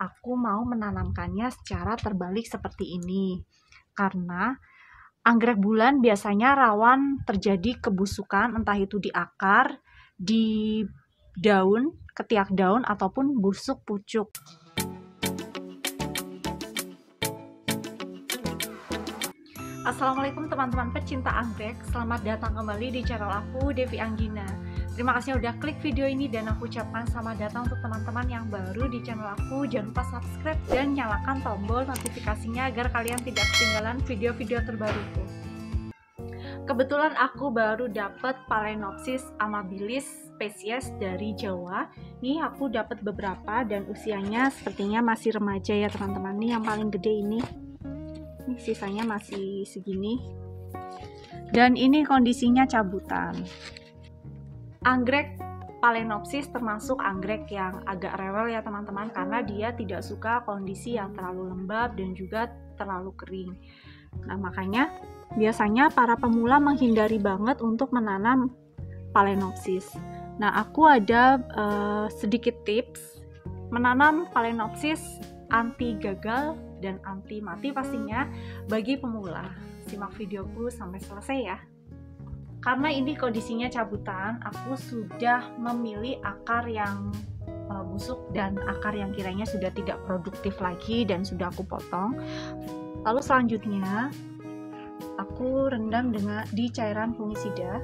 aku mau menanamkannya secara terbalik seperti ini. Karena anggrek bulan biasanya rawan terjadi kebusukan, entah itu di akar, di daun, ketiak daun, ataupun busuk pucuk. Assalamualaikum teman-teman pecinta anggrek, selamat datang kembali di channel aku, Devi Anggina. Terima kasih udah klik video ini dan aku ucapkan selamat datang untuk teman-teman yang baru di channel aku. Jangan lupa subscribe dan nyalakan tombol notifikasinya agar kalian tidak ketinggalan video-video terbaruku. Kebetulan aku baru dapat Phalaenopsis amabilis spesies dari Jawa. Nih aku dapat beberapa dan usianya sepertinya masih remaja ya teman-teman. Nih yang paling gede ini. Ini sisanya masih segini. Dan ini kondisinya cabutan. Anggrek Phalaenopsis termasuk anggrek yang agak rewel ya teman-teman, karena dia tidak suka kondisi yang terlalu lembab dan juga terlalu kering. Nah makanya biasanya para pemula menghindari banget untuk menanam Phalaenopsis. Nah aku ada sedikit tips menanam Phalaenopsis anti gagal dan anti mati pastinya bagi pemula. Simak videoku sampai selesai ya. Karena ini kondisinya cabutan, aku sudah memilih akar yang busuk dan akar yang kiranya sudah tidak produktif lagi dan sudah aku potong. Lalu selanjutnya aku rendam di cairan fungisida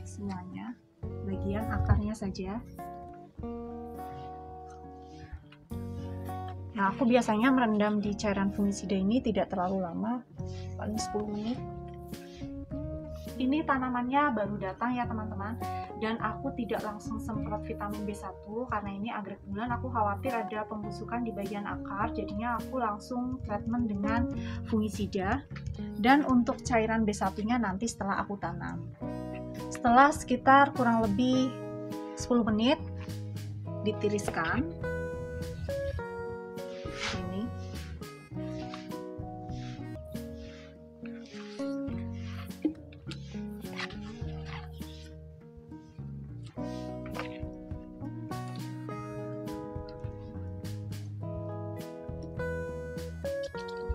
semuanya, bagian akarnya saja. Nah, aku biasanya merendam di cairan fungisida ini tidak terlalu lama, paling 10 menit. Ini tanamannya baru datang ya teman-teman, dan aku tidak langsung semprot vitamin B1 karena ini anggrek bulan, aku khawatir ada pembusukan di bagian akar, jadinya aku langsung treatment dengan fungisida. Dan untuk cairan B1-nya nanti setelah aku tanam. Setelah sekitar kurang lebih 10 menit, ditiriskan. Ini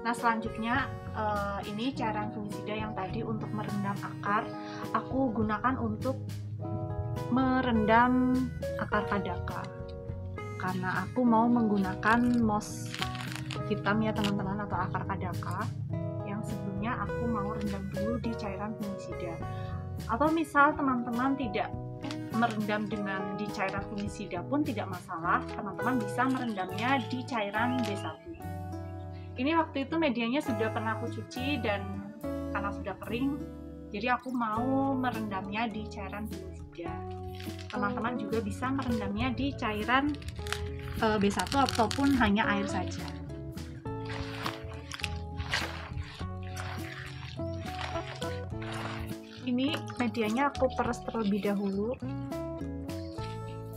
nah selanjutnya ini cairan fungisida yang tadi untuk merendam akar, aku gunakan untuk merendam akar kadaka karena aku mau menggunakan moss hitam ya teman-teman, atau akar kadaka yang sebelumnya aku mau rendam dulu di cairan fungisida. Atau misal teman-teman tidak merendam dengan di cairan fungisida pun tidak masalah, teman-teman bisa merendamnya di cairan B1. Ini waktu itu medianya sudah pernah aku cuci dan karena sudah kering, jadi aku mau merendamnya di cairan fungisida. Teman-teman juga bisa merendamnya di cairan B1 ataupun hanya air saja. Ini medianya aku peres terlebih dahulu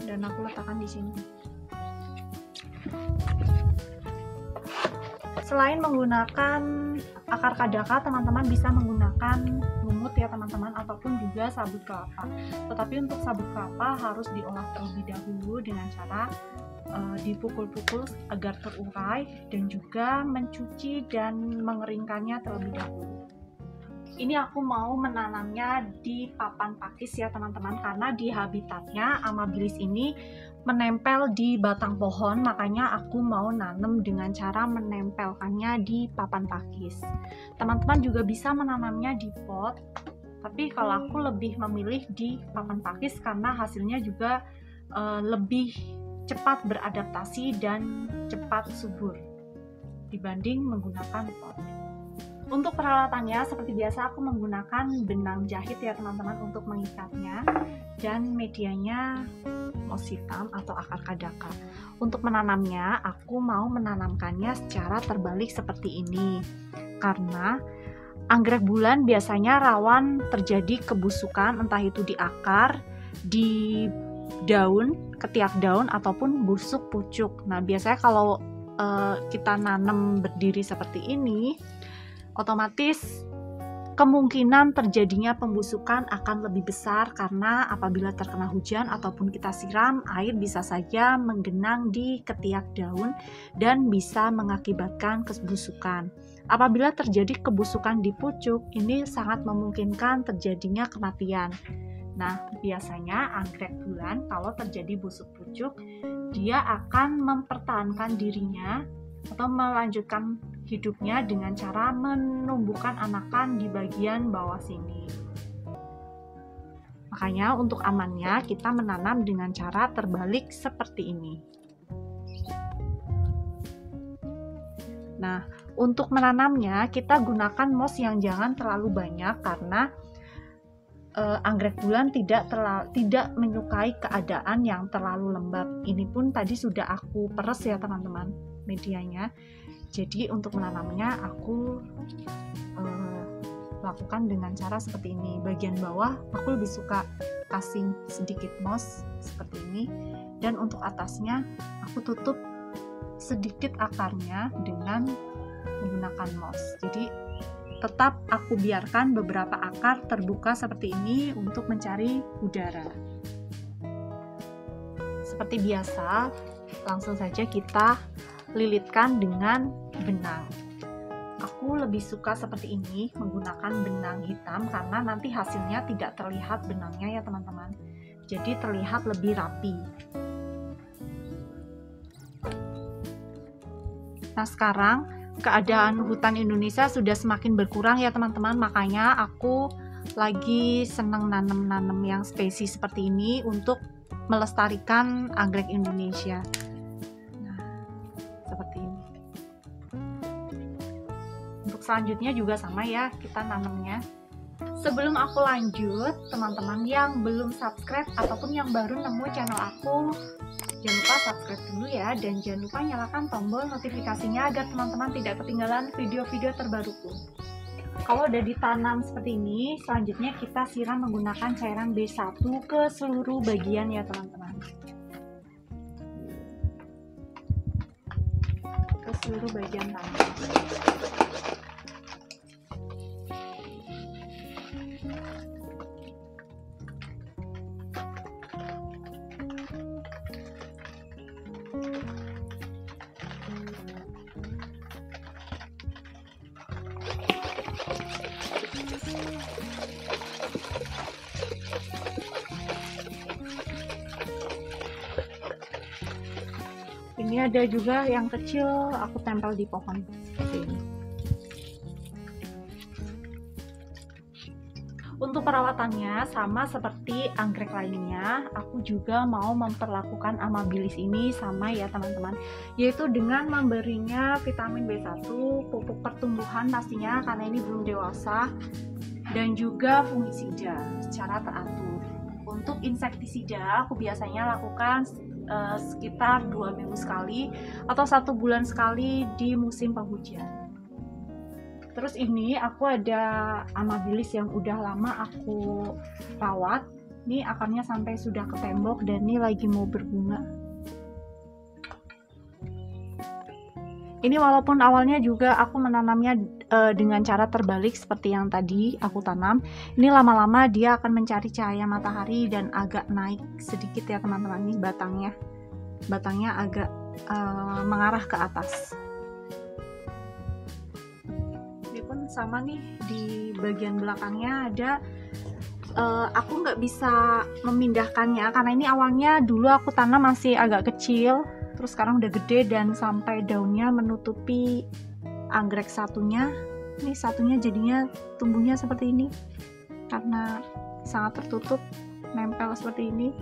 dan aku letakkan di sini. Selain menggunakan akar kadaka, teman-teman bisa menggunakan lumut ya teman-teman, ataupun juga sabut kelapa. Tetapi untuk sabut kelapa harus diolah terlebih dahulu dengan cara dipukul-pukul agar terurai dan juga mencuci dan mengeringkannya terlebih dahulu. Ini aku mau menanamnya di papan pakis ya teman-teman, karena di habitatnya amabilis ini menempel di batang pohon, makanya aku mau nanam dengan cara menempelkannya di papan pakis. Teman-teman juga bisa menanamnya di pot, tapi kalau aku lebih memilih di papan pakis karena hasilnya juga lebih cepat beradaptasi dan cepat subur dibanding menggunakan pot. Untuk peralatannya seperti biasa aku menggunakan benang jahit ya teman-teman untuk mengikatnya, dan medianya moss hitam atau akar kadaka. Untuk menanamnya aku mau menanamkannya secara terbalik seperti ini, karena anggrek bulan biasanya rawan terjadi kebusukan, entah itu di akar, di daun, ketiak daun, ataupun busuk pucuk. Nah biasanya kalau kita nanam berdiri seperti ini, otomatis kemungkinan terjadinya pembusukan akan lebih besar karena apabila terkena hujan ataupun kita siram, air bisa saja menggenang di ketiak daun dan bisa mengakibatkan kebusukan. Apabila terjadi kebusukan di pucuk, ini sangat memungkinkan terjadinya kematian. Nah, biasanya anggrek bulan kalau terjadi busuk pucuk, dia akan mempertahankan dirinya atau melanjutkan hidupnya dengan cara menumbuhkan anakan di bagian bawah sini. Makanya untuk amannya kita menanam dengan cara terbalik seperti ini. Nah, untuk menanamnya kita gunakan moss yang jangan terlalu banyak karena anggrek bulan tidak menyukai keadaan yang terlalu lembab. Ini pun tadi sudah aku peres ya teman-teman medianya. Jadi untuk menanamnya aku lakukan dengan cara seperti ini. Bagian bawah aku lebih suka kasih sedikit moss seperti ini, dan untuk atasnya aku tutup sedikit akarnya dengan menggunakan moss. Jadi tetap aku biarkan beberapa akar terbuka seperti ini untuk mencari udara. Seperti biasa, langsung saja kita lilitkan dengan benang. Aku lebih suka seperti ini menggunakan benang hitam karena nanti hasilnya tidak terlihat benangnya ya teman-teman. Jadi terlihat lebih rapi. Nah, sekarang keadaan hutan Indonesia sudah semakin berkurang ya teman-teman, makanya aku lagi senang nanam-nanam yang spesies seperti ini untuk melestarikan anggrek Indonesia. Nah, seperti ini. Untuk selanjutnya juga sama ya, kita nanamnya. Sebelum aku lanjut, teman-teman yang belum subscribe ataupun yang baru nemu channel aku, jangan lupa subscribe dulu ya, dan jangan lupa nyalakan tombol notifikasinya agar teman-teman tidak ketinggalan video-video terbaruku. Kalau udah ditanam seperti ini, selanjutnya kita siram menggunakan cairan B1 ke seluruh bagian ya teman-teman. Ke seluruh bagian tanah. Ini ada juga yang kecil, aku tempel di pohon seperti ini. Untuk perawatannya sama seperti anggrek lainnya, aku juga mau memperlakukan amabilis ini sama ya teman-teman, yaitu dengan memberinya vitamin B1, pupuk pertumbuhan pastinya karena ini belum dewasa, dan juga fungisida secara teratur. Untuk insektisida aku biasanya lakukan sekitar 2 minggu sekali atau 1 bulan sekali di musim penghujan. Terus ini aku ada amabilis yang udah lama aku rawat. Ini akarnya sampai sudah ke tembok dan ini lagi mau berbunga. Ini walaupun awalnya juga aku menanamnya dengan cara terbalik seperti yang tadi aku tanam, ini lama-lama dia akan mencari cahaya matahari dan agak naik sedikit ya teman-teman. Ini batangnya agak mengarah ke atas. Ini pun sama nih, di bagian belakangnya ada aku nggak bisa memindahkannya karena ini awalnya dulu aku tanam masih agak kecil, terus sekarang udah gede dan sampai daunnya menutupi anggrek satunya. Ini satunya jadinya tumbuhnya seperti ini karena sangat tertutup, nempel seperti ini,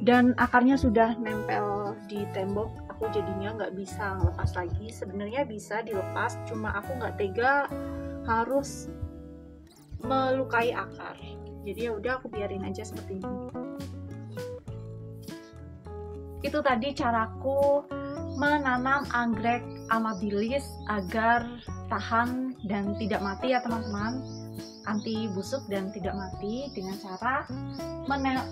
dan akarnya sudah nempel di tembok. Aku jadinya nggak bisa lepas lagi. Sebenarnya bisa dilepas, cuma aku nggak tega harus melukai akar. Jadi ya udah aku biarin aja seperti ini. Itu tadi caraku menanam anggrek amabilis agar tahan dan tidak mati ya teman-teman, anti busuk dan tidak mati, dengan cara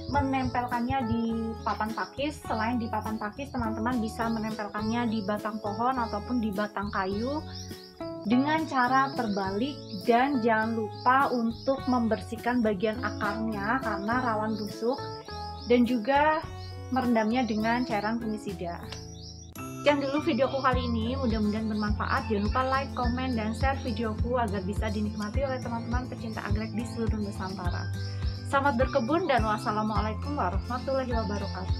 menempelkannya di papan pakis. Selain di papan pakis, teman-teman bisa menempelkannya di batang pohon ataupun di batang kayu dengan cara terbalik, dan jangan lupa untuk membersihkan bagian akarnya karena rawan busuk, dan juga merendamnya dengan cairan fungisida. Sekian dulu videoku kali ini, mudah-mudahan bermanfaat. Jangan lupa like, komen, dan share videoku agar bisa dinikmati oleh teman-teman pecinta anggrek di seluruh Nusantara. Selamat berkebun dan wassalamualaikum warahmatullahi wabarakatuh.